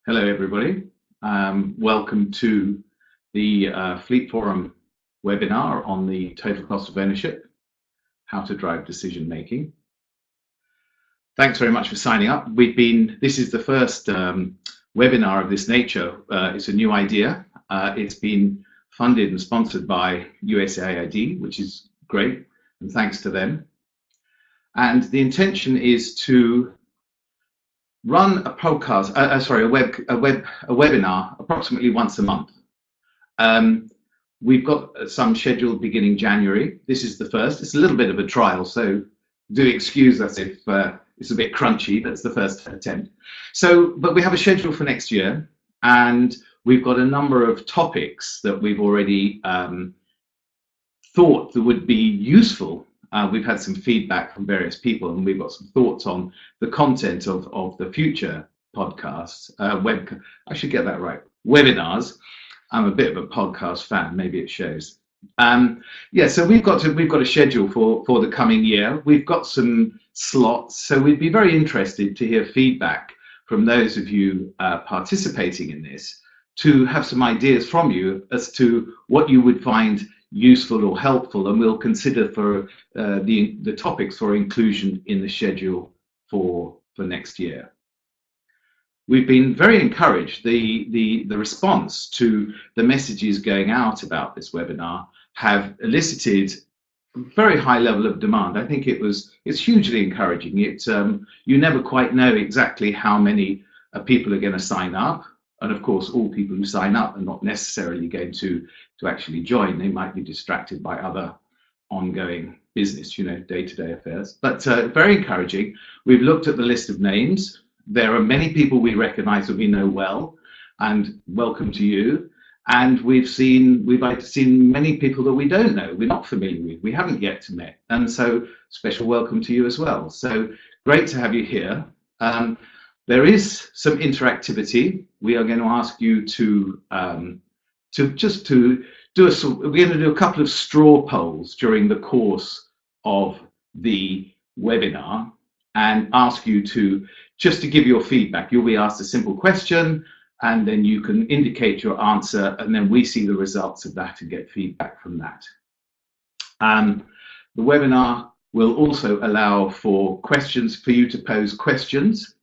Hello, everybody. Welcome to the Fleet Forum webinar on the total cost of ownership, how to drive decision making. Thanks very much for signing up. This is the first webinar of this nature. It's a new idea. It's been funded and sponsored by USAID, which is great, and thanks to them. And the intention is to run a podcast, a webinar approximately once a month. We've got some scheduled beginning January. This is the first. It's a little bit of a trial, so do excuse us if it's a bit crunchy. That's the first attempt. But we have a schedule for next year, and we've got a number of topics that we've already thought that would be useful. We've had some feedback from various people, and we've got some thoughts on the content of the future podcasts. I should get that right. Webinars. I'm a bit of a podcast fan. Maybe it shows. So we've got a schedule for the coming year. We've got some slots, so we'd be very interested to hear feedback from those of you participating in this, to have some ideas from you as to what you would find useful or helpful, and we'll consider for the topics for inclusion in the schedule for next year. We've been very encouraged. The response to the messages going out about this webinar have elicited a very high level of demand. I think it's hugely encouraging. You never quite know exactly how many people are going to sign up. And of course, all people who sign up are not necessarily going to actually join. They might be distracted by other ongoing business, day-to-day affairs. But very encouraging. We've looked at the list of names. There are many people we recognize that we know well, and welcome to you. And we've seen many people that we don't know, we're not familiar with, we haven't yet met. And so special welcome to you as well. So great to have you here. There is some interactivity. We are going to ask you to we're going to do a couple of straw polls during the course of the webinar, and ask you to give your feedback. You'll be asked a simple question, and then you can indicate your answer, and then we see the results of that and get feedback from that. The webinar will also allow for you to pose questions.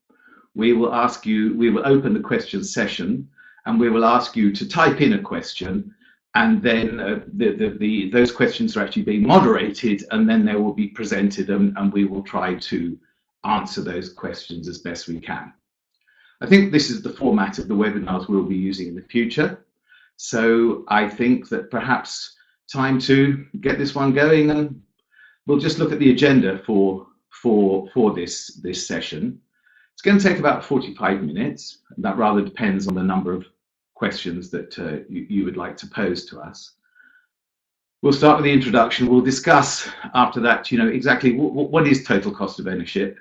We will open the question session, and we will ask you to type in a question, and then those questions are actually being moderated, and then they will be presented, and we will try to answer those questions as best we can. I think this is the format of the webinars we'll be using in the future. So I think that perhaps time to get this one going, and we'll just look at the agenda for this session. It's going to take about 45 minutes. That rather depends on the number of questions that you would like to pose to us. We'll start with the introduction. We'll discuss after that, exactly what is total cost of ownership,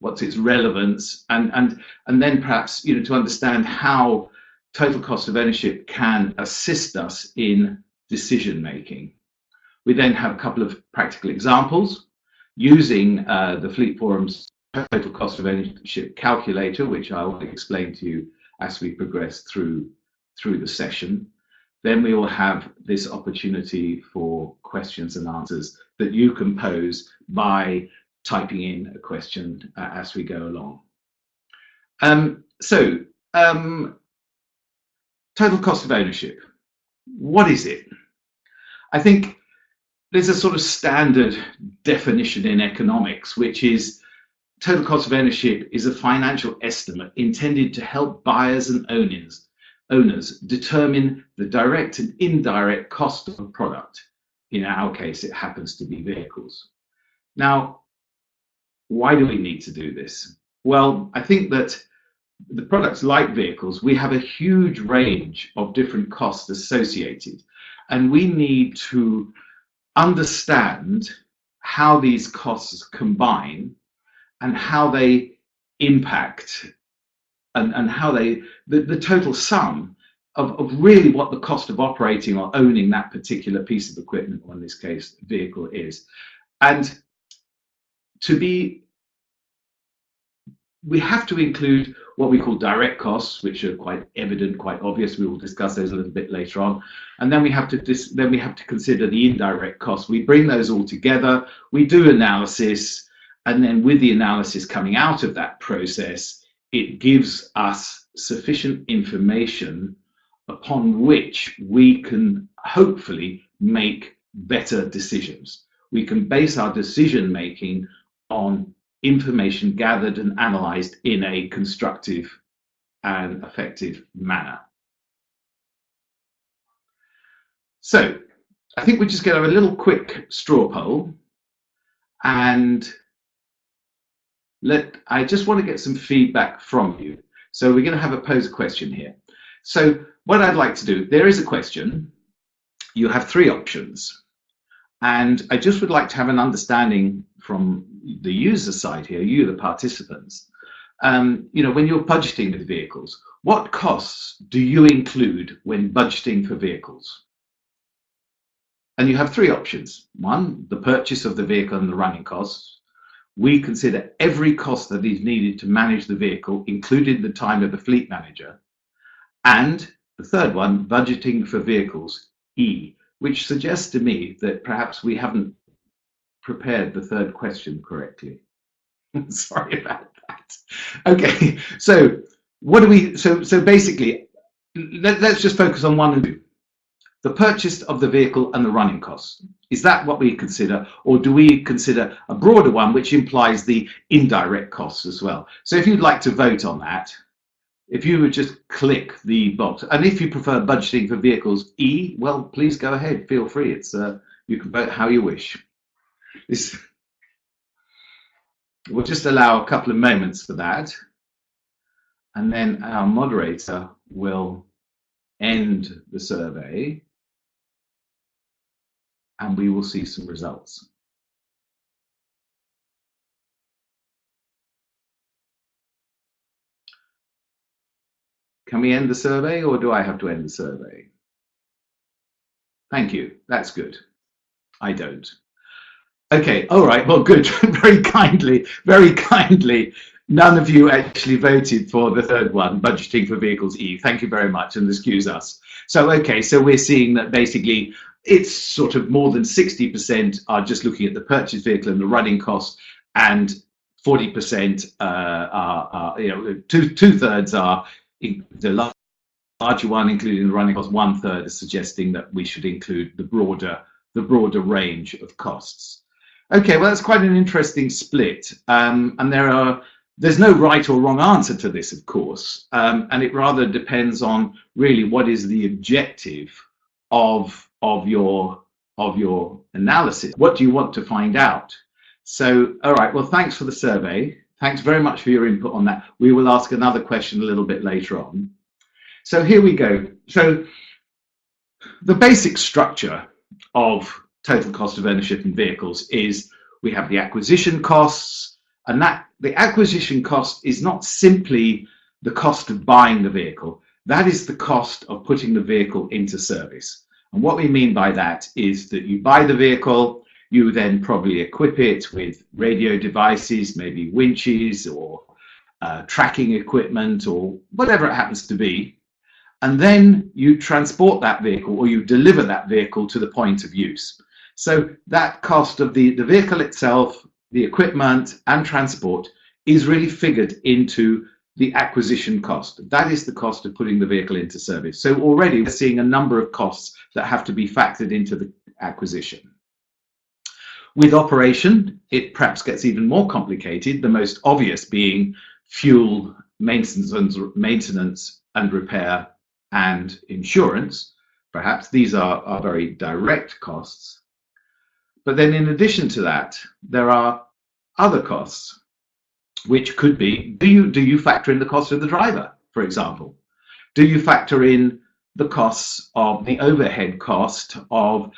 what's its relevance, and then perhaps to understand how total cost of ownership can assist us in decision making. We then have a couple of practical examples using the Fleet Forum's total cost of ownership calculator, which I will explain to you as we progress through the session. Then we will have this opportunity for questions and answers that you can pose by typing in a question as we go along. Total cost of ownership. What is it? I think there's a sort of standard definition in economics, which is total cost of ownership is a financial estimate intended to help buyers and owners determine the direct and indirect cost of a product. In our case, it happens to be vehicles. Now, why do we need to do this? Well, I think that the products like vehicles, we have a huge range of different costs associated, and we need to understand how these costs combine and how they impact and how the total sum of really what the cost of operating or owning that particular piece of equipment, or in this case, vehicle, is. And we have to include what we call direct costs, which are quite evident, quite obvious. We will discuss those a little bit later on. And then we have to consider the indirect costs. We bring those all together, we do analysis, and then with the analysis coming out of that process, it gives us sufficient information upon which we can hopefully make better decisions. We can base our decision making on information gathered and analyzed in a constructive and effective manner. So I think we just get a little quick straw poll, and I just want to get some feedback from you. So we're going to have a pose question here. So what I'd like to do, there is a question. You have 3 options. And I just would like to have an understanding from the user side here, you, the participants. When you're budgeting with vehicles, what costs do you include when budgeting for vehicles? And you have 3 options. 1, the purchase of the vehicle and the running costs. We consider every cost that is needed to manage the vehicle, including the time of the fleet manager. And the 3rd one, budgeting for vehicles, E, which suggests to me that perhaps we haven't prepared the 3rd question correctly. Sorry about that. Okay, so what do we, so basically, let's just focus on 1 and 2. The purchase of the vehicle and the running costs. Is that what we consider, or do we consider a broader one which implies the indirect costs as well? So if you'd like to vote on that, if you would just click the box, and if you prefer budgeting for vehicles E, well, please go ahead, feel free. It's you can vote how you wish. We'll just allow a couple of moments for that, and then our moderator will end the survey, and we will see some results. Can we end the survey, or do I have to end the survey? Thank you. That's good. I don't. Okay. All right. Well, good. Very kindly. None of you actually voted for the 3rd one, budgeting for vehicles E. Thank you very much, and excuse us. So, okay. So we're seeing that basically it's sort of more than 60% are just looking at the purchase vehicle and the running costs, and 40% are two-thirds are the larger one, including the running costs. 1/3 is suggesting that we should include the broader range of costs. Okay, well, that's quite an interesting split, and there's no right or wrong answer to this, of course, and it rather depends on really what is the objective of your analysis. What do you want to find out? So, all right, well, thanks for the survey. Thanks very much for your input on that. We will ask another question a little bit later on. So here we go. So the basic structure of total cost of ownership in vehicles is we have the acquisition costs, and that the acquisition cost is not simply the cost of buying the vehicle. That is the cost of putting the vehicle into service. And what we mean by that is that you buy the vehicle, you then probably equip it with radio devices, maybe winches or tracking equipment or whatever it happens to be. And then you transport that vehicle, or you deliver that vehicle to the point of use. So that cost of the vehicle itself, the equipment and transport is really figured into the acquisition cost. That is the cost of putting the vehicle into service. So already we're seeing a number of costs that have to be factored into the acquisition. With operation, it perhaps gets even more complicated, the most obvious being fuel, maintenance and repair, and insurance. Perhaps these are very direct costs. But then in addition to that, there are other costs, which could be, do you factor in the cost of the driver, for example? Do you factor in the costs of the overhead cost of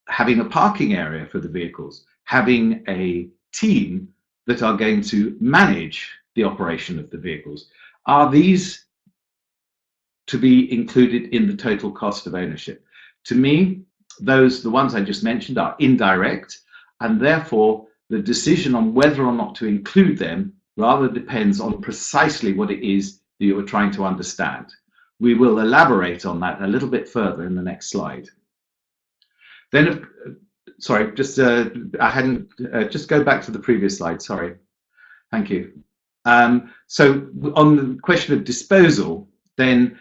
having a parking area for the vehicles, having a team that are going to manage the operation of the vehicles? Are these to be included in the total cost of ownership? To me, the ones I just mentioned are indirect, and therefore the decision on whether or not to include them rather depends on precisely what it is you were trying to understand. We will elaborate on that a little bit further in the next slide. Then, sorry, just I hadn't, just go back to the previous slide, sorry. Thank you. So on the question of disposal, then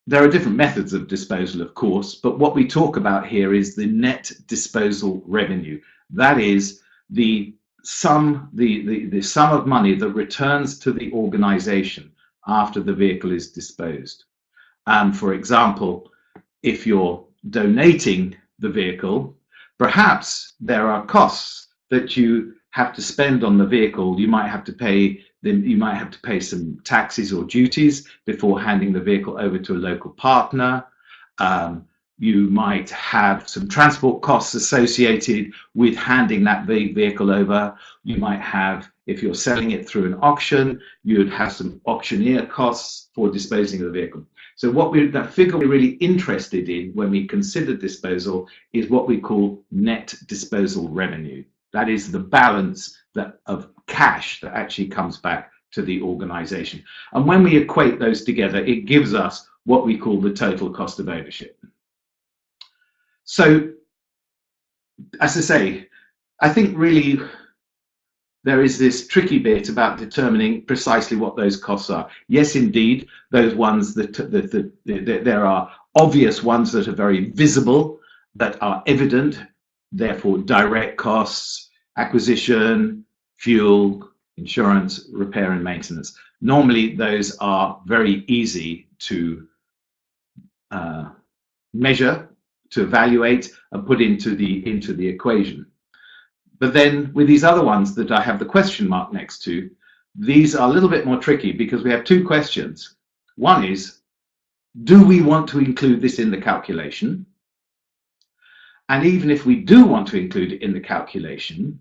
there are different methods of disposal, of course, but what we talk about here is the net disposal revenue. That is the sum, the sum of money that returns to the organization after the vehicle is disposed. For example, if you're donating the vehicle, perhaps there are costs that you have to spend on the vehicle. You might have to pay some taxes or duties before handing the vehicle over to a local partner. You might have some transport costs associated with handing that vehicle over. You might have, if you're selling it through an auction, you'd have some auctioneer costs for disposing of the vehicle. So that figure we're really interested in when we consider disposal is what we call net disposal revenue. That is the balance of cash that actually comes back to the organization. And when we equate those together, it gives us what we call the total cost of ownership. So, as I say, I think really there is this tricky bit about determining precisely what those costs are. Yes, indeed, those ones there are obvious ones that are very visible, that are evident, therefore direct costs, acquisition, fuel, insurance, repair and maintenance. Normally those are very easy to measure, to evaluate and put into the equation. But then with these other ones that I have the question mark next to, these are a little bit more tricky because we have two questions. One is, do we want to include this in the calculation? And even if we do want to include it in the calculation,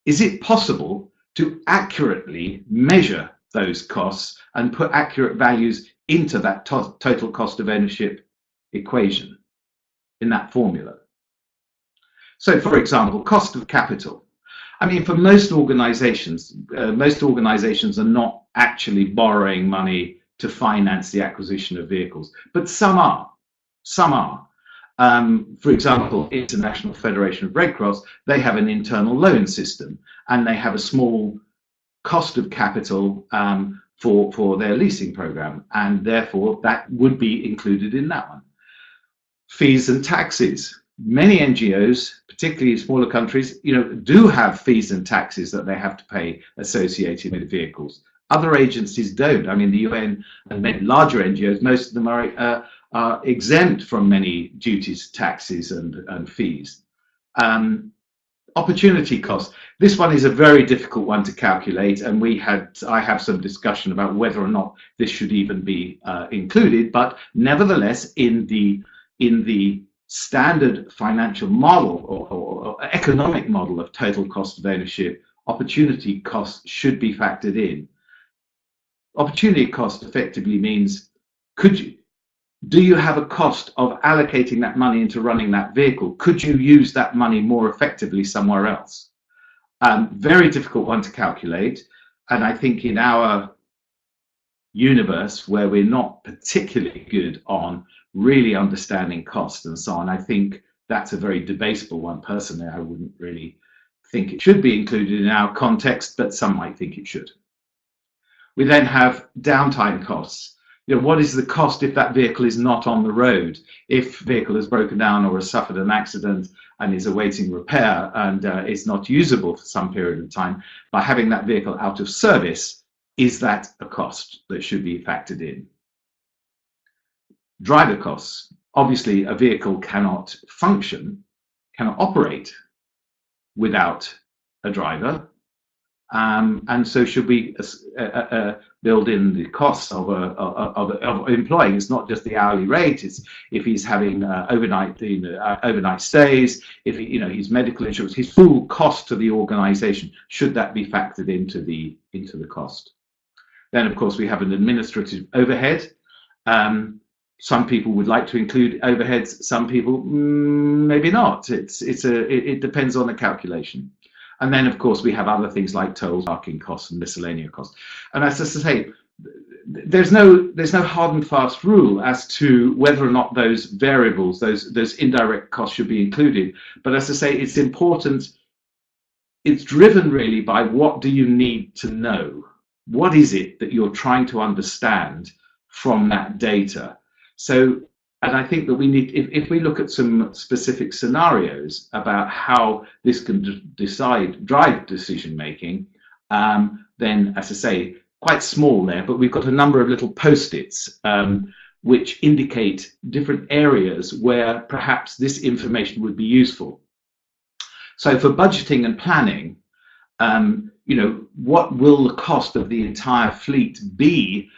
is it possible to accurately measure those costs and put accurate values into that total cost of ownership equation, in that formula? So, for example, cost of capital. I mean, for most organizations are not actually borrowing money to finance the acquisition of vehicles, but some are. Some are. For example, International Federation of Red Cross, they have an internal loan system and they have a small cost of capital for their leasing program, and therefore that would be included in that one. Fees and taxes. Many NGOs, particularly smaller countries, do have fees and taxes that they have to pay associated with vehicles. Other agencies don't. I mean, the UN and many larger NGOs, most of them are exempt from many duties, taxes, and fees. Opportunity cost. This one is a very difficult one to calculate, and I have some discussion about whether or not this should even be included. But nevertheless, in the standard financial model or economic model of total cost of ownership, opportunity cost should be factored in. Opportunity cost effectively means, do you have a cost of allocating that money into running that vehicle? Could you use that money more effectively somewhere else? Very difficult one to calculate. And I think in our universe, where we're not particularly good on really understanding cost and so on, I think that's a very debatable one. Personally, I wouldn't really think it should be included in our context, but some might think it should. We then have downtime costs. What is the cost if that vehicle is not on the road? If vehicle has broken down or has suffered an accident and is awaiting repair and is not usable for some period of time, by having that vehicle out of service, is that a cost that should be factored in? Driver costs. Obviously, a vehicle cannot function, cannot operate without a driver. And so should we build in the costs of employing? It's not just the hourly rate. It's if he's having overnight stays, if his medical insurance, his full cost to the organisation, should that be factored into the cost? Then, of course, we have an administrative overhead. Some people would like to include overheads. Some people maybe not. It depends on the calculation. And then, of course, we have other things like tolls, parking costs, and miscellaneous costs. And as I say, there's no hard and fast rule as to whether or not those variables, those indirect costs, should be included. But as I say, it's important. It's driven really by what do you need to know? What is it that you're trying to understand from that data? So, and I think that we need, if we look at some specific scenarios about how this can drive decision making, then, as I say, quite small there, but we've got a number of little post-its which indicate different areas where perhaps this information would be useful. So for budgeting and planning, what will the cost of the entire fleet be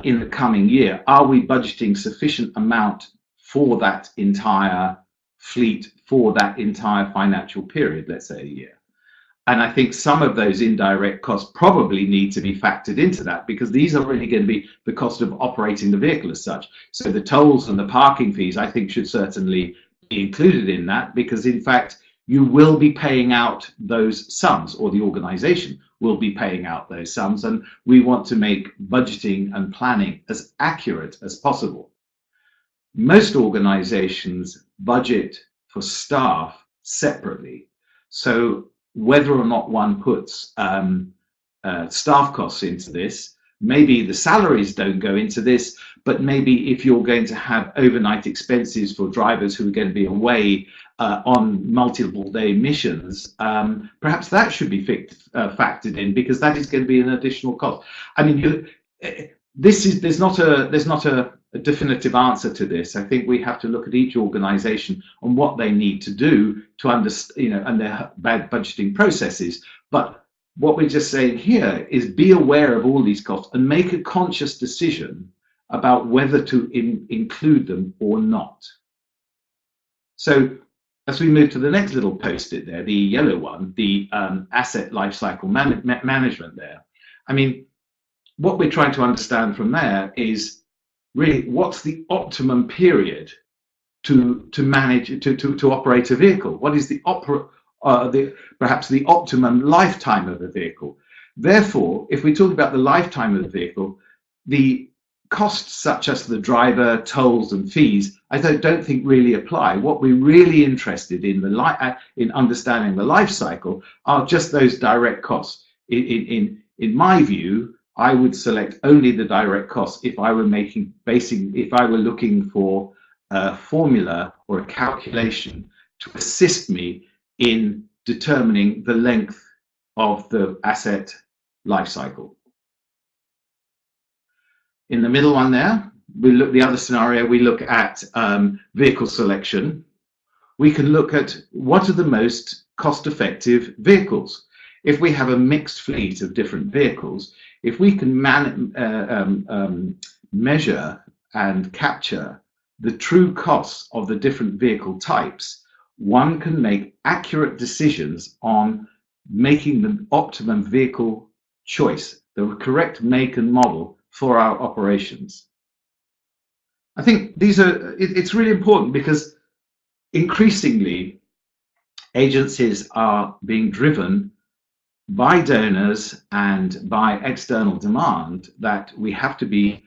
in the coming year? Are we budgeting sufficient amount for that entire fleet for that entire financial period, let's say a year? And I think some of those indirect costs probably need to be factored into that, because these are really going to be the cost of operating the vehicle as such. So the tolls and the parking fees, I think, should certainly be included in that, because in fact, you will be paying out those sums, or the organization will be paying out those sums. And we want to make budgeting and planning as accurate as possible. Most organizations budget for staff separately. So whether or not one puts staff costs into this, maybe the salaries don't go into this, but maybe if you're going to have overnight expenses for drivers who are going to be away on multiple day missions, perhaps that should be factored in, because that is going to be an additional cost. I mean, there's not a definitive answer to this. I think we have to look at each organization and what they need to do to understand, and their bad budgeting processes. But what we're just saying here is be aware of all these costs and make a conscious decision about whether to include them or not. So as we move to the next little post-it there, the yellow one, the asset lifecycle management there. I mean, what we're trying to understand from there is really what's the optimum period to manage, to operate a vehicle? What is perhaps the optimum lifetime of a vehicle? Therefore, if we talk about the lifetime of the vehicle, the costs such as the driver, tolls and fees, I don't think really apply. What we're really interested in in understanding the life cycle are just those direct costs. In my view, I would select only the direct costs if I were looking for a formula or a calculation to assist me in determining the length of the asset life cycle. In the middle one there, the other scenario, we look at vehicle selection. We can look at what are the most cost-effective vehicles. If we have a mixed fleet of different vehicles, if we can measure and capture the true costs of the different vehicle types, one can make accurate decisions on making the optimum vehicle choice, the correct make and model for our operations. I think it's really important, because increasingly agencies are being driven by donors and by external demand that we have to be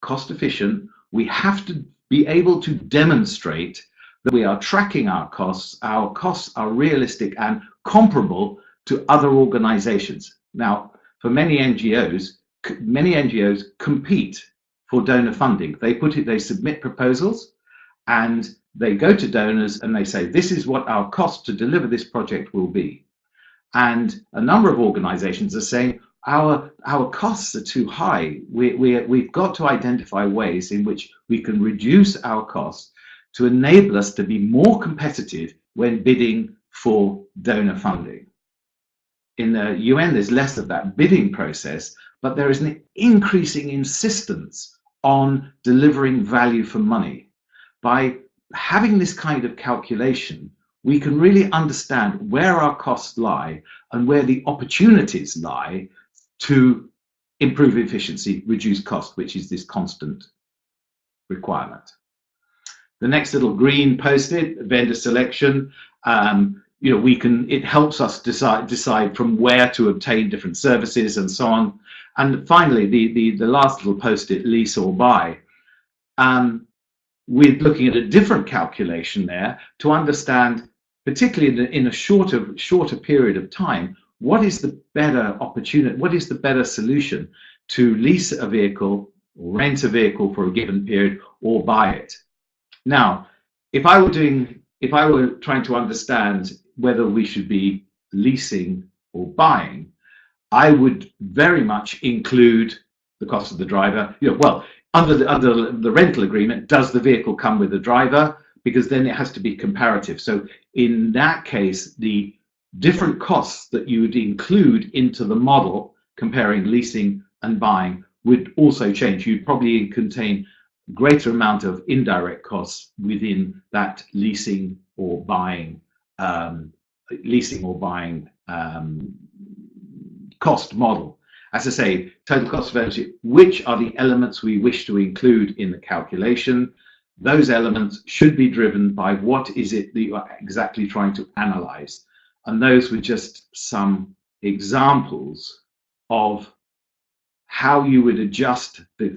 cost efficient. We have to be able to demonstrate that we are tracking our costs are realistic and comparable to other organizations. Now, for many NGOs compete for donor funding. They submit proposals and they go to donors and they say, this is what our cost to deliver this project will be. And a number of organizations are saying, our costs are too high. We've got to identify ways in which we can reduce our costs to enable us to be more competitive when bidding for donor funding. In the UN, there's less of that bidding process, but there is an increasing insistence on delivering value for money. By having this kind of calculation, we can really understand where our costs lie and where the opportunities lie to improve efficiency, reduce cost, which is this constant requirement. The next little green post-it, vendor selection. It helps us decide from where to obtain different services and so on. And finally, the last little post-it, lease or buy. We're looking at a different calculation there to understand, particularly in a shorter period of time, what is the better opportunity, what is the better solution to lease a vehicle, or rent a vehicle for a given period, or buy it. Now, if I were trying to understand whether we should be leasing or buying, I would very much include the cost of the driver. Well, under the rental agreement, does the vehicle come with a driver? Because then it has to be comparative. So in that case, the different costs that you would include into the model comparing leasing and buying would also change. You'd probably contain greater amount of indirect costs within that leasing or buying cost model. As I say, total cost of ownership, which are the elements we wish to include in the calculation? Those elements should be driven by what is it that you are exactly trying to analyze. And those were just some examples of how you would adjust the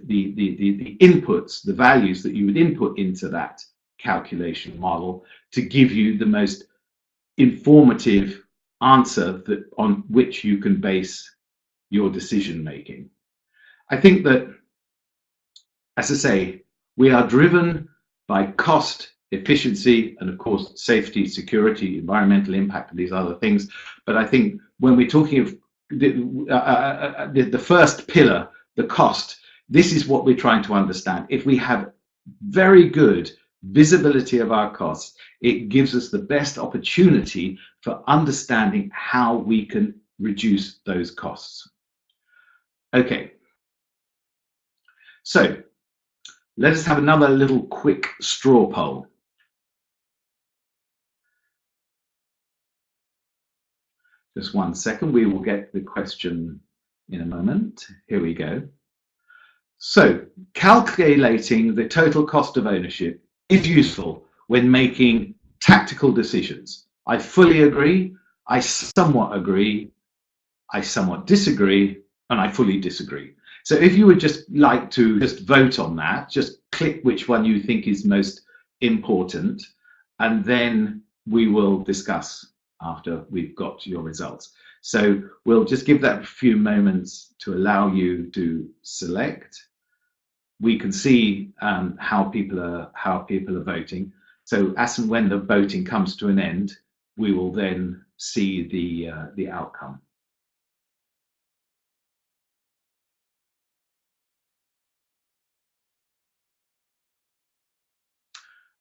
inputs, the values that you would input into that calculation model to give you the most informative answer on which you can base your decision making. I think that, as I say, we are driven by cost, efficiency, and of course safety, security, environmental impact, and these other things. But I think when we're talking of the first pillar, the cost, this is what we're trying to understand. If we have very good visibility of our costs, it gives us the best opportunity for understanding how we can reduce those costs. Okay, so let us have another little quick straw poll. Just 1 second, we will get the question in a moment. Here we go. So, calculating the total cost of ownership is useful when making tactical decisions. I fully agree, I somewhat agree, I somewhat disagree, and I fully disagree. So if you would just like to just vote on that, just click which one you think is most important, and then we will discuss after we've got your results. So we'll just give that a few moments to allow you to select. We can see how people are voting. So as and when the voting comes to an end, we will then see the outcome.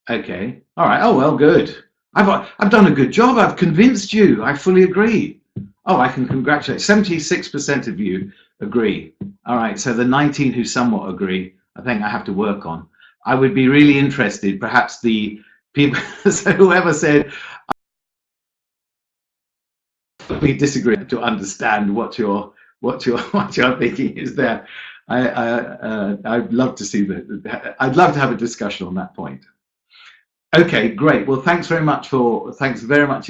Okay. All right. Oh well, good. I've done a good job. I've convinced you. I fully agree. Oh, I can congratulate. 76% of you agree. All right. So the 19 who somewhat agree, I think I have to work on. I would be really interested. Perhaps the people. So whoever said we disagree to understand what you're thinking is there. I'd love to see that. I'd love to have a discussion on that point. Okay, great. Well, thanks very much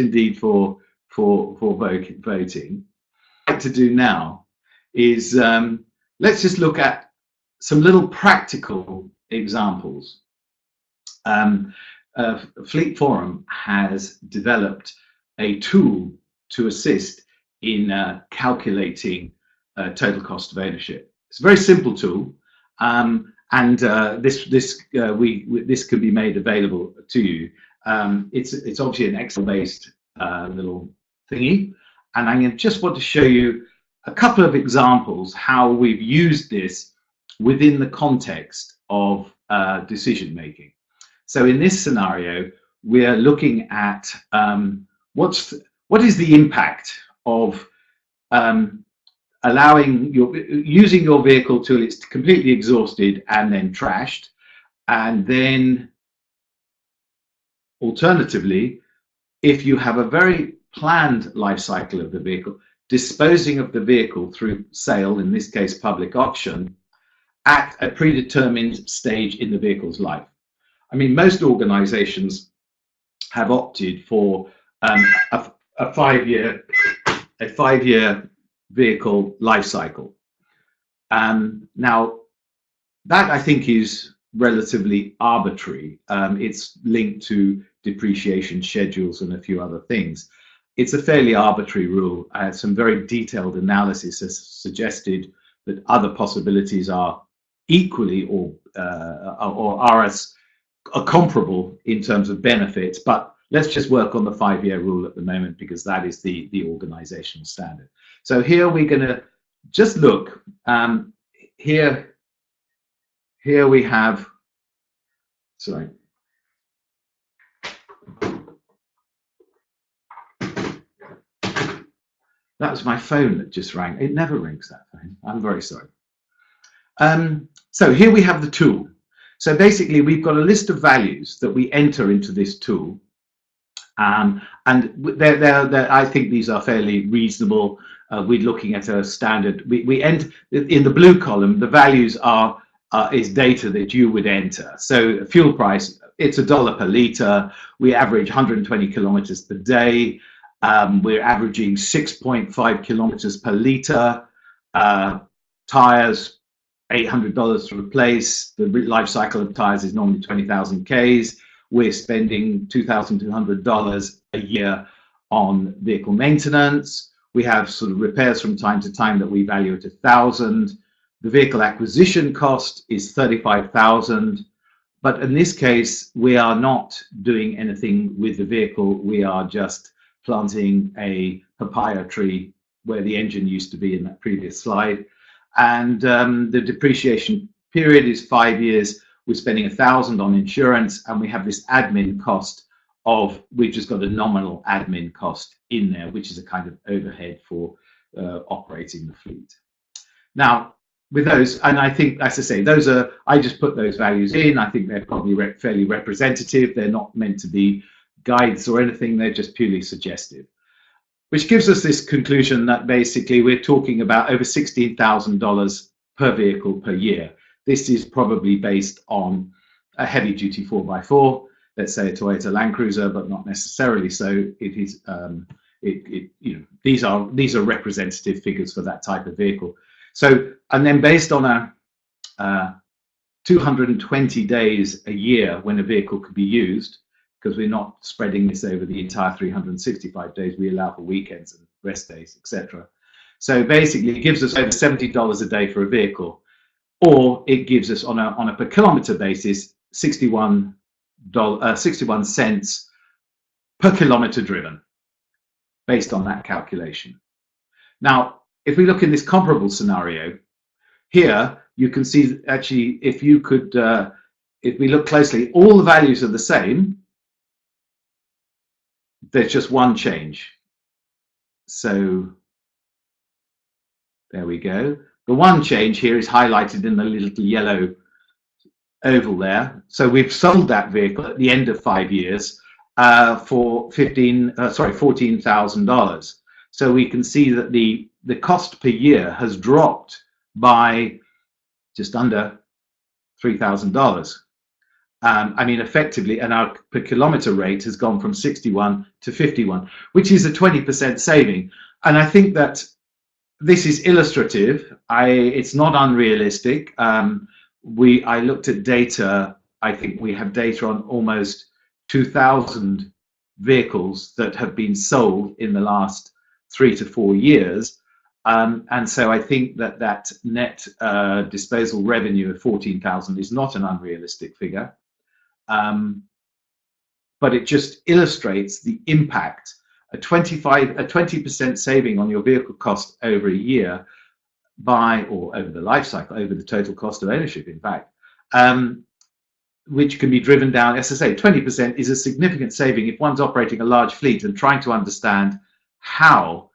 indeed for voting. What I'd like to do now is let's just look at some little practical examples. Fleet Forum has developed a tool to assist in calculating total cost of ownership. It's a very simple tool. And this can be made available to you. It's obviously an Excel-based little thingy, and I just want to show you a couple of examples how we've used this within the context of decision making. So in this scenario, we are looking at what is the impact of using your vehicle till it's completely exhausted and then trashed, and then alternatively, if you have a very planned life cycle of the vehicle, disposing of the vehicle through sale, in this case public auction, at a predetermined stage in the vehicle's life. I mean, most organizations have opted for a five-year vehicle life cycle. Now, that I think is relatively arbitrary. It's linked to depreciation schedules and a few other things. It's a fairly arbitrary rule. Some very detailed analysis has suggested that other possibilities are equally or are as are comparable in terms of benefits, but let's just work on the 5-year rule at the moment because that is the organizational standard. So here we're going to just look here we have, sorry, that was my phone that just rang. It never rings, that phone. I'm very sorry. So here we have the tool. So basically we've got a list of values that we enter into this tool. And I think these are fairly reasonable. We're looking at a standard. We enter in the blue column. The values is data that you would enter. So fuel price, it's $1 per liter. We average 120 kilometers per day. We're averaging 6.5 kilometers per liter. Tires, $800 to replace. The life cycle of tires is normally 20,000 Ks. We're spending $2,200 a year on vehicle maintenance. We have sort of repairs from time to time that we value at $1,000. The vehicle acquisition cost is $35,000. But in this case, we are not doing anything with the vehicle. We are just planting a papaya tree where the engine used to be in that previous slide. And the depreciation period is 5 years. We're spending $1,000 on insurance, and we have this admin cost of, we've just got a nominal admin cost in there, which is a kind of overhead for operating the fleet. Now, with those, and I think, as I say, those are, I just put those values in. I think they're probably fairly representative. They're not meant to be guides or anything. They're just purely suggestive, which gives us this conclusion that basically we're talking about over $16,000 per vehicle per year. This is probably based on a heavy duty 4x4, let's say a Toyota Land Cruiser, but not necessarily so. It is, you know, these are representative figures for that type of vehicle. So, and then based on a 220 days a year when a vehicle could be used, because we're not spreading this over the entire 365 days, we allow for weekends and rest days, etc. So basically it gives us over $70 a day for a vehicle, or it gives us on a per kilometer basis 61 cents per kilometer driven, based on that calculation. Now, if we look in this comparable scenario, here you can see actually, if you could, if we look closely, all the values are the same. There's just one change. So there we go. The one change here is highlighted in the little yellow oval there. So we've sold that vehicle at the end of 5 years for $14,000. So we can see that the cost per year has dropped by just under $3,000. I mean, effectively, and our per kilometer rate has gone from 61 to 51, which is a 20% saving. And I think that this is illustrative. It's not unrealistic. I looked at data. I think we have data on almost 2,000 vehicles that have been sold in the last 3 to 4 years. And so I think that net disposal revenue of 14,000 is not an unrealistic figure. But it just illustrates the impact. A 20% saving on your vehicle cost over a year or over the life cycle, over the total cost of ownership, in fact, which can be driven down. As I say, 20% is a significant saving if one's operating a large fleet and trying to understand how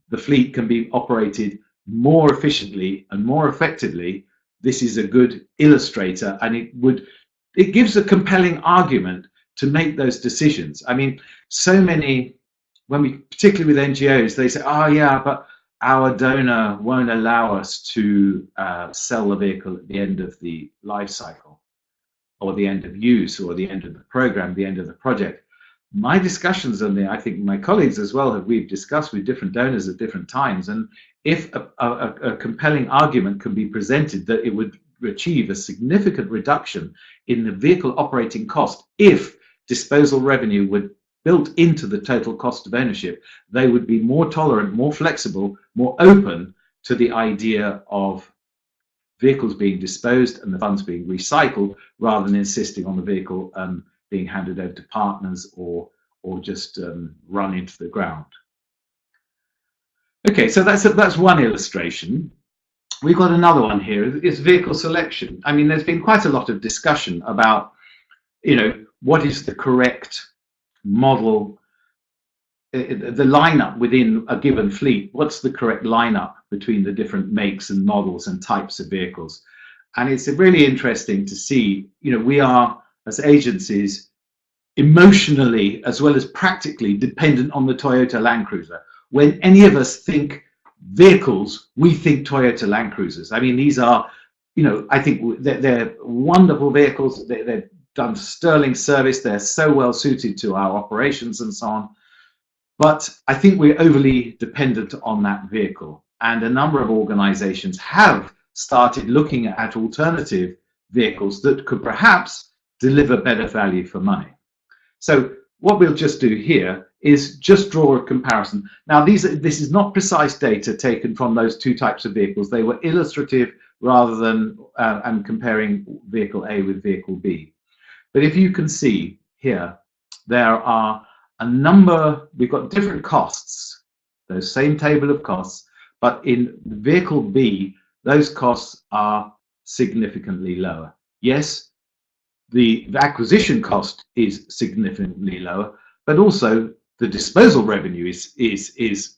the fleet can be operated more efficiently and more effectively. This is a good illustrator, and it gives a compelling argument to make those decisions. I mean, so many, particularly with NGOs, they say, oh yeah, but our donor won't allow us to sell the vehicle at the end of the life cycle, or the end of use, or the end of the program, the end of the project. my discussions, and I think my colleagues as well, we've discussed with different donors at different times, and if a compelling argument can be presented that it would achieve a significant reduction in the vehicle operating cost if disposal revenue were built into the total cost of ownership, they would be more tolerant, more flexible, more open to the idea of vehicles being disposed and the funds being recycled, rather than insisting on the vehicle being handed over to partners or just run into the ground. Okay, so that's one illustration. We've got another one here. It's vehicle selection. I mean, there's been quite a lot of discussion about, you know, what is the correct model, the lineup within a given fleet. What's the correct lineup between the different makes and models and types of vehicles? And it's really interesting to see, you know, we are as agencies emotionally as well as practically dependent on the Toyota Land Cruiser. When any of us think vehicles, we think Toyota Land Cruisers. I mean, these are, you know, I think they're wonderful vehicles. They've done sterling service. They're so well suited to our operations and so on. But I think we're overly dependent on that vehicle. And a number of organizations have started looking at alternative vehicles that could perhaps deliver better value for money. So what we'll just do here is just draw a comparison. Now, this is not precise data taken from those two types of vehicles. They were illustrative rather than and comparing vehicle A with vehicle B. But if you can see here, there are a number, we've got different costs, those same table of costs, but in vehicle B, those costs are significantly lower. Yes, the acquisition cost is significantly lower, but also the disposal revenue is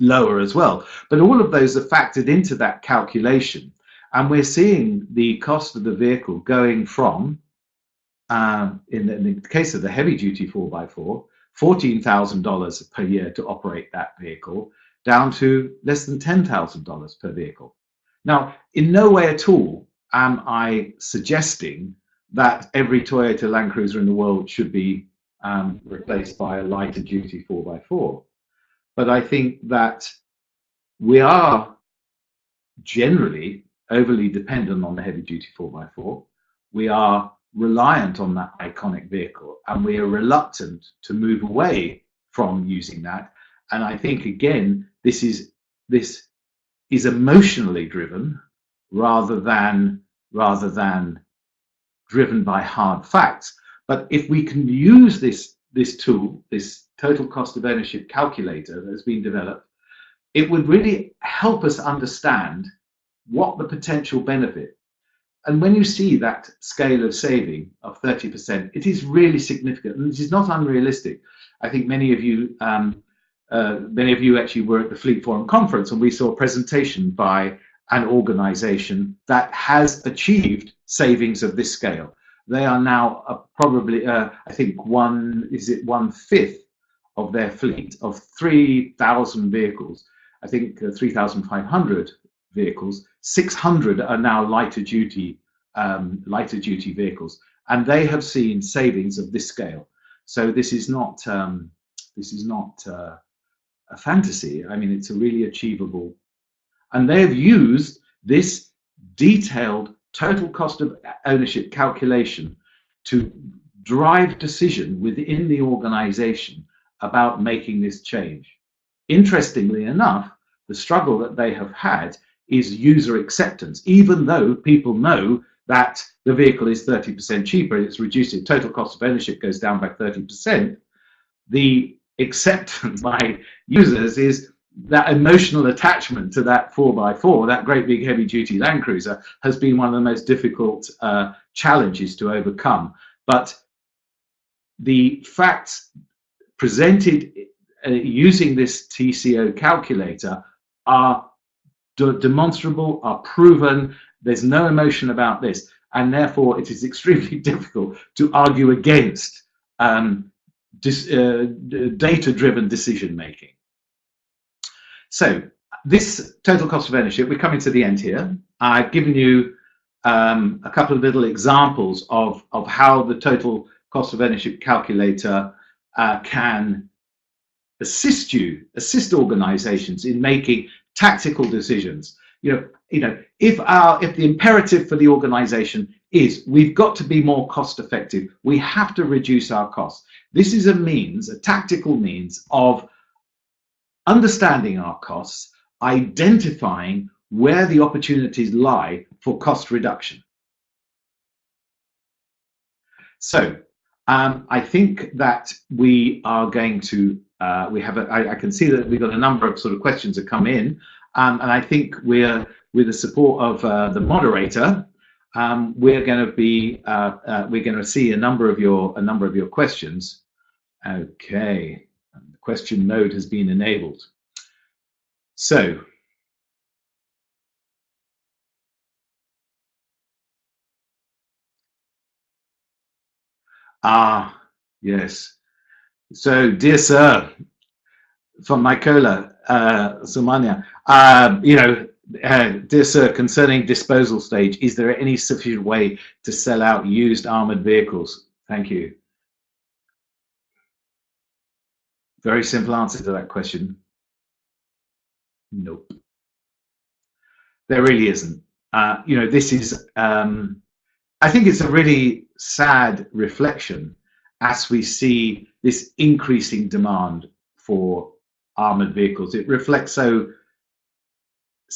lower as well. But all of those are factored into that calculation, and we're seeing the cost of the vehicle going from, in the case of the heavy duty 4x4, $14,000 per year to operate that vehicle, down to less than $10,000 per vehicle. Now, in no way at all am I suggesting that every Toyota Land Cruiser in the world should be replaced by a lighter duty 4x4. But I think that we are generally overly dependent on the heavy duty 4x4. We are reliant on that iconic vehicle, and we are reluctant to move away from using that. And I think, again, this is emotionally driven rather than driven by hard facts. But if we can use this tool, this total cost of ownership calculator that's been developed, it would really help us understand what the potential benefit. And when you see that scale of saving of 30%, it is really significant, and it is not unrealistic. I think many of you actually were at the Fleet Forum conference, and we saw a presentation by an organization that has achieved savings of this scale. They are now probably, I think, 1/5 of their fleet of 3,000 vehicles. I think 3,500 vehicles. 600 are now lighter duty vehicles, and they have seen savings of this scale. So this is not a fantasy. I mean, it's a really achievable. And they've used this detailed total cost of ownership calculation to drive decision within the organization about making this change. Interestingly enough, the struggle that they have had is user acceptance. Even though people know that the vehicle is 30% cheaper, it's reduced, the total cost of ownership goes down by 30%, the acceptance by users is that emotional attachment to that 4x4, that great big heavy duty Land Cruiser, has been one of the most difficult challenges to overcome. But the facts presented using this TCO calculator are demonstrable, are proven. There's no emotion about this, and therefore it is extremely difficult to argue against data-driven decision making. So this total cost of ownership, we're coming to the end here. I've given you a couple of little examples of how the total cost of ownership calculator can assist organizations in making tactical decisions. If the imperative for the organization is we've got to be more cost effective, we have to reduce our costs. This is a tactical means of understanding our costs, identifying where the opportunities lie for cost reduction. So I think that we are going to, I can see that we've got a number of sort of questions that come in, and I think we're, with the support of the moderator, we're going to see a number of your questions. Okay, the question mode has been enabled. So, yes. So, dear sir, from Mykola, Somania, dear sir, concerning disposal stage, is there any sufficient way to sell out used armored vehicles? Thank you. Very simple answer to that question. Nope. There really isn't. This is, I think it's a really sad reflection as we see this increasing demand for armored vehicles. It reflects so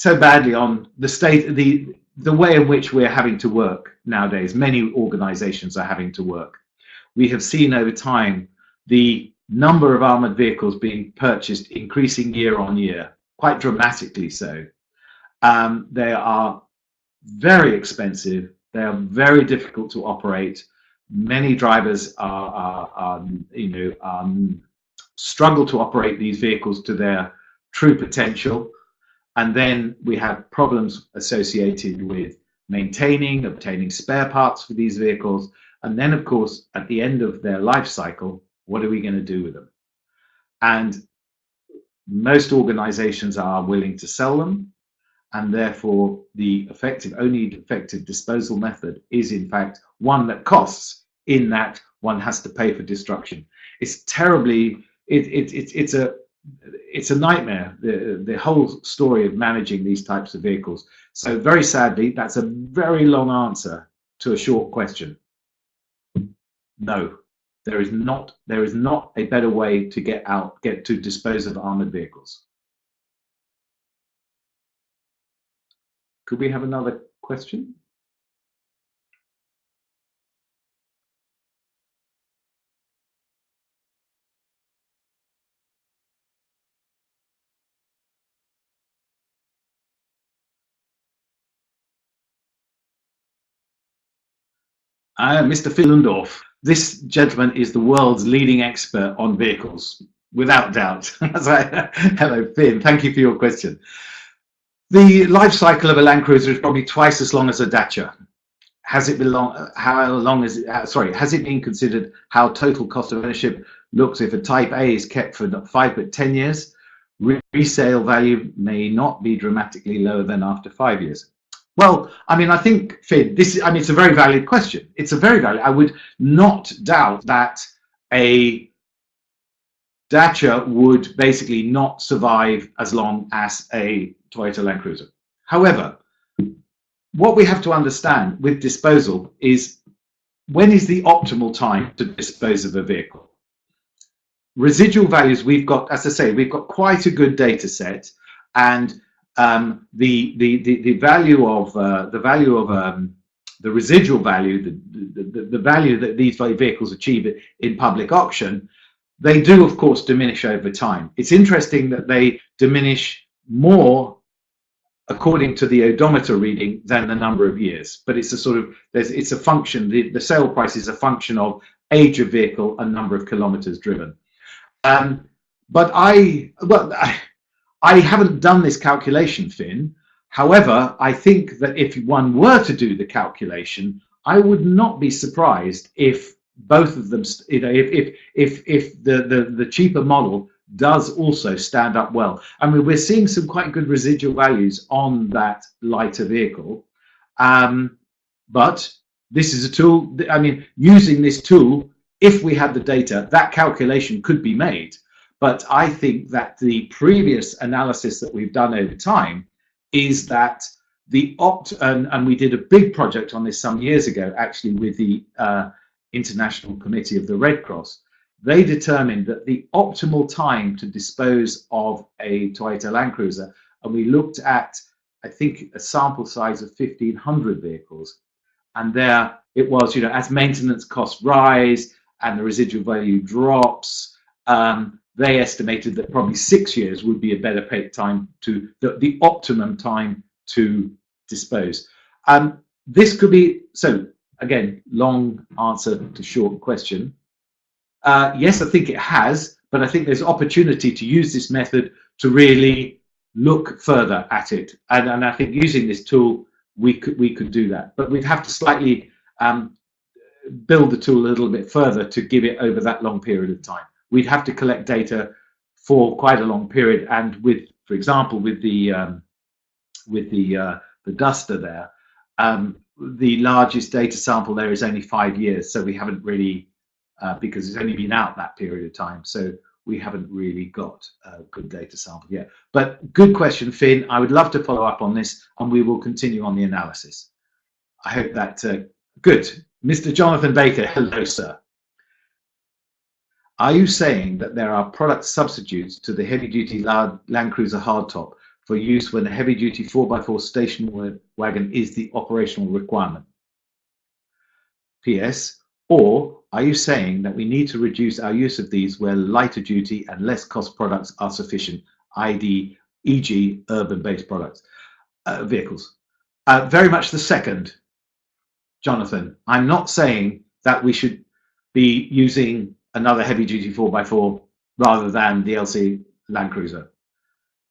badly on the state, the way in which we're having to work nowadays. Many organizations are having to work. We have seen over time the number of armored vehicles being purchased increasing year on year, quite dramatically so. They are very expensive. They are very difficult to operate. Many drivers struggle to operate these vehicles to their true potential. And then we have problems associated with maintaining, obtaining spare parts for these vehicles. And then, of course, at the end of their life cycle, what are we going to do with them? And most organizations are willing to sell them. And therefore, the only effective disposal method is, in fact, one that costs, in that one has to pay for destruction. It's terribly, it's a nightmare, the whole story of managing these types of vehicles. So very sadly, that's a very long answer to a short question. No, there is not a better way to get to dispose of armored vehicles. Could we have another question? Mr. Philendorf, this gentleman is the world's leading expert on vehicles, without doubt. Hello, Finn. Thank you for your question. The life cycle of a Land Cruiser is probably twice as long as a Dacia. Has it been considered how total cost of ownership looks if a Type A is kept for 5 but 10 years? Resale value may not be dramatically lower than after 5 years. Well, I mean, I think, Finn, it's a very valid question. It's a very valid. I would not doubt that a Dacia would basically not survive as long as a Toyota Land Cruiser. However, what we have to understand with disposal is, when is the optimal time to dispose of a vehicle? Residual values, we've got, as I say, we've got quite a good data set, and the value of the residual value, the value that these vehicles achieve in public auction, they do of course diminish over time. It's interesting that they diminish more according to the odometer reading than the number of years, but it's a sort of, it's a function, the sale price is a function of age of vehicle and number of kilometers driven. But I haven't done this calculation, Finn. However, I think that if one were to do the calculation, I would not be surprised if both of them, if the cheaper model does also stand up well. I mean, we're seeing some quite good residual values on that lighter vehicle, but this is a tool. I mean, using this tool if we had the data, that calculation could be made. But I think that the previous analysis that we've done over time is that and we did a big project on this some years ago, actually, with the International Committee of the Red Cross. They determined that the optimal time to dispose of a Toyota Land Cruiser, and we looked at, I think, a sample size of 1,500 vehicles. And there it was, as maintenance costs rise and the residual value drops, they estimated that probably 6 years would be a better time to, the optimum time to dispose. This could be, so again, long answer to short question. Yes, I think it has, but I think there's opportunity to use this method to really look further at it. And I think using this tool, we could do that. But we'd have to slightly build the tool a little bit further to give it over that long period of time. We'd have to collect data for quite a long period. And with, for example, with the Duster there, the largest data sample there is only 5 years. So we haven't really, because it's only been out that period of time. So we haven't really got a good data sample yet. But good question, Finn. I would love to follow up on this, and we will continue on the analysis. I hope that, good. Mr. Jonathan Baker, hello, sir. Are you saying that there are product substitutes to the heavy-duty Land Cruiser hardtop for use when a heavy-duty 4x4 station wagon is the operational requirement? PS, or are you saying that we need to reduce our use of these where lighter duty and less cost products are sufficient, e.g. urban-based products, vehicles? Very much the second, Jonathan. I'm not saying that we should be using another heavy-duty 4x4 rather than the LC Land Cruiser,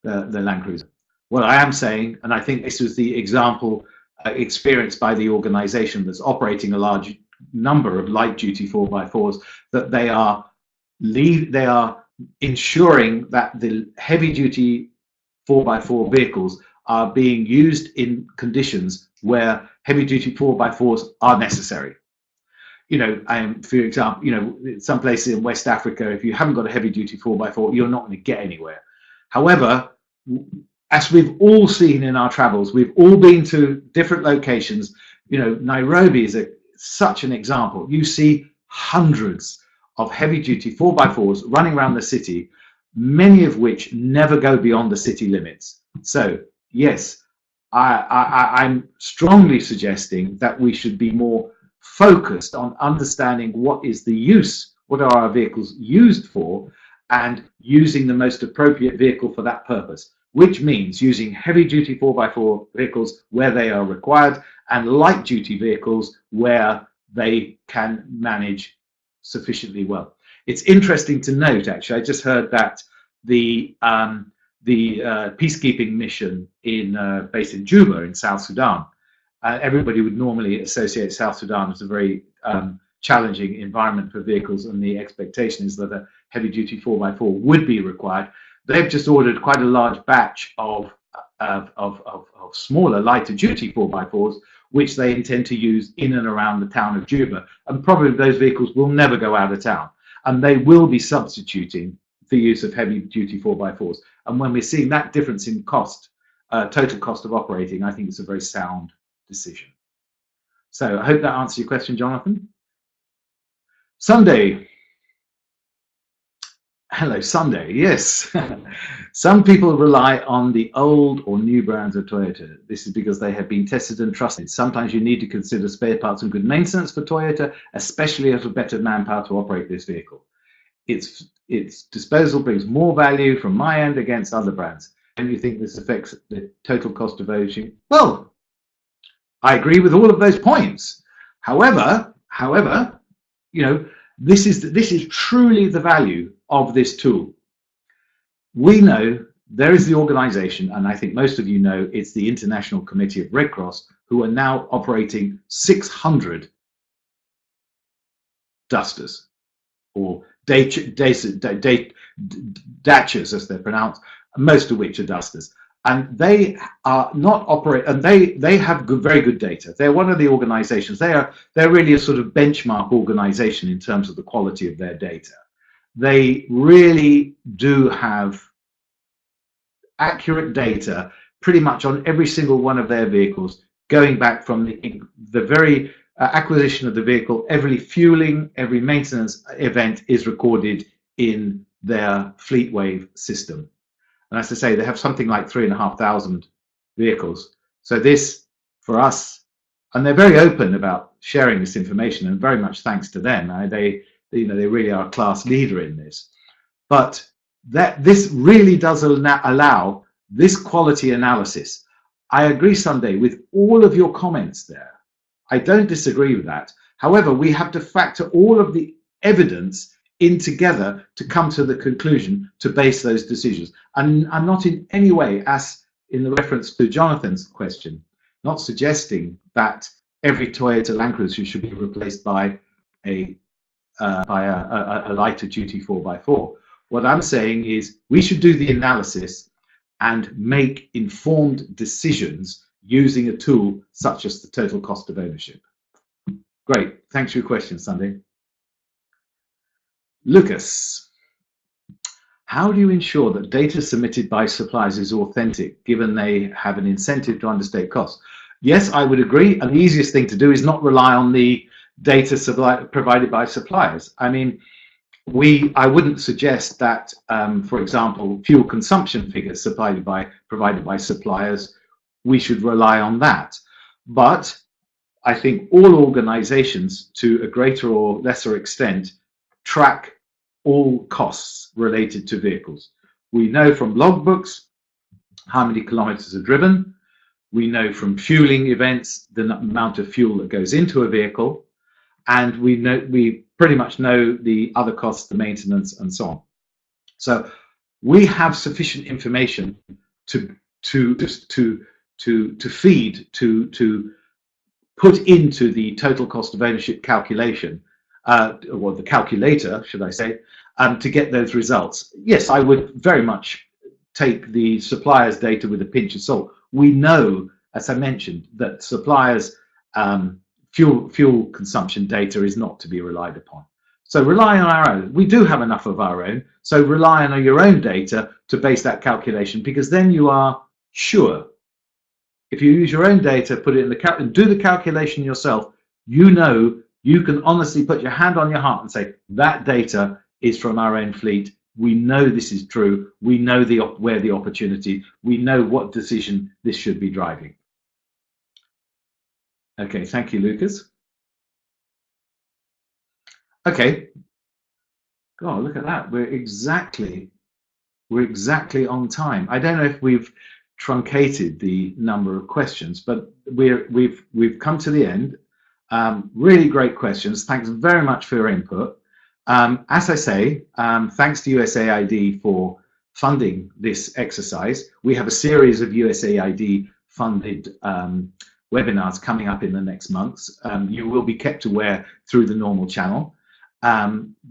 the Land Cruiser. What I am saying, and I think this was the example experienced by the organization that's operating a large number of light-duty 4x4s, that they are ensuring that the heavy-duty 4x4 vehicles are being used in conditions where heavy-duty 4x4s are necessary. For example, some places in West Africa, if you haven't got a heavy-duty 4x4, you're not going to get anywhere. However, as we've all seen in our travels, we've all been to different locations. Nairobi is such an example. You see hundreds of heavy-duty 4x4s running around the city, many of which never go beyond the city limits. So, yes, I'm strongly suggesting that we should be more focused on understanding what are our vehicles used for, and using the most appropriate vehicle for that purpose, which means using heavy-duty 4x4 vehicles where they are required and light-duty vehicles where they can manage sufficiently well. It's interesting to note, actually, I just heard that the peacekeeping mission based in Juba in South Sudan, everybody would normally associate South Sudan as a very challenging environment for vehicles, and the expectation is that a heavy-duty 4x4 would be required. They've just ordered quite a large batch of smaller, lighter-duty 4x4s, which they intend to use in and around the town of Juba. And probably those vehicles will never go out of town, and they will be substituting the use of heavy-duty 4x4s. And when we're seeing that difference in cost, total cost of operating, I think it's a very sound decision. So I hope that answers your question, Jonathan. Sunday. Hello, Sunday. Yes. Some people rely on the old or new brands of Toyota. This is because they have been tested and trusted. Sometimes you need to consider spare parts and good maintenance for Toyota, especially at a better manpower to operate this vehicle. Its disposal brings more value from my end against other brands. And you think this affects the total cost of ownership? Well, I agree with all of those points. However, this is truly the value of this tool. We know there is the organization, and I think most of you know it's the International Committee of Red Cross, who are now operating 600 Dusters, or Dachas as they're pronounced, most of which are Dusters. and they are not operate, and they have very good data. They're one of the organizations. They're really a sort of benchmark organization in terms of the quality of their data. They really do have accurate data pretty much on every single one of their vehicles, going back from the very acquisition of the vehicle. Every fueling, every maintenance event is recorded in their FleetWave system. And as I say, they have something like 3,500 vehicles. So this, for us, and they're very open about sharing this information, and very much thanks to them. They really are a class leader in this. But this really does allow this quality analysis. I agree, Sunday, with all of your comments there. I don't disagree with that. However, we have to factor all of the evidence in together to come to the conclusion to base those decisions. And I'm not in any way, as in the reference to Jonathan's question, not suggesting that every Toyota Land Cruiser should be replaced by a lighter duty 4x4. What I'm saying is we should do the analysis and make informed decisions using a tool such as the total cost of ownership. Great, thanks for your question, Sunday. Lucas, how do you ensure that data submitted by suppliers is authentic, given they have an incentive to understate costs? Yes, I would agree, and the easiest thing to do is not rely on the data provided by suppliers. I mean, I wouldn't suggest that, for example, fuel consumption figures provided by suppliers, we should rely on that. But I think all organizations, to a greater or lesser extent, track all costs related to vehicles. We know from logbooks how many kilometers are driven. We know from fueling events the amount of fuel that goes into a vehicle, and we pretty much know the other costs, the maintenance, and so on. So we have sufficient information to feed, to put into the total cost of ownership calculation, or the calculator, should I say, to get those results. Yes, I would very much take the supplier's data with a pinch of salt. We know, as I mentioned, that suppliers' fuel consumption data is not to be relied upon. So rely on our own. We do have enough of our own, so rely on your own data to base that calculation, because then you are sure. If you use your own data, put it in the and do the calculation yourself, you know you can honestly put your hand on your heart and say, that data is from our own fleet. We know this is true. We know where the opportunity, we know what decision this should be driving. Okay, thank you, Lucas. Okay. God, look at that. We're exactly on time. I don't know if we've truncated the number of questions, but we've come to the end. Really great questions. Thanks very much for your input. As I say, thanks to USAID for funding this exercise. We have a series of USAID funded webinars coming up in the next months. You will be kept aware through the normal channel.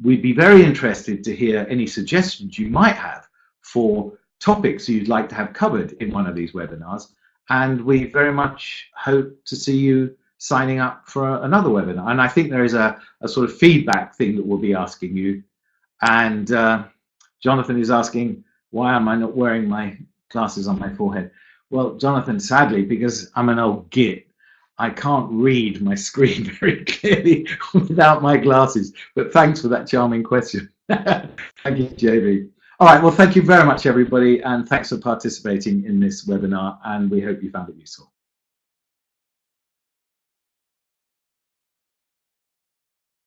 We'd be very interested to hear any suggestions you might have for topics you'd like to have covered in one of these webinars. And we very much hope to see you signing up for another webinar. And I think there is a sort of feedback thing that we'll be asking you. And Jonathan is asking, why am I not wearing my glasses on my forehead? Well, Jonathan, sadly, because I'm an old git, I can't read my screen very clearly without my glasses. But thanks for that charming question. Thank you, JB. All right, well, thank you very much, everybody, and thanks for participating in this webinar, and we hope you found it useful.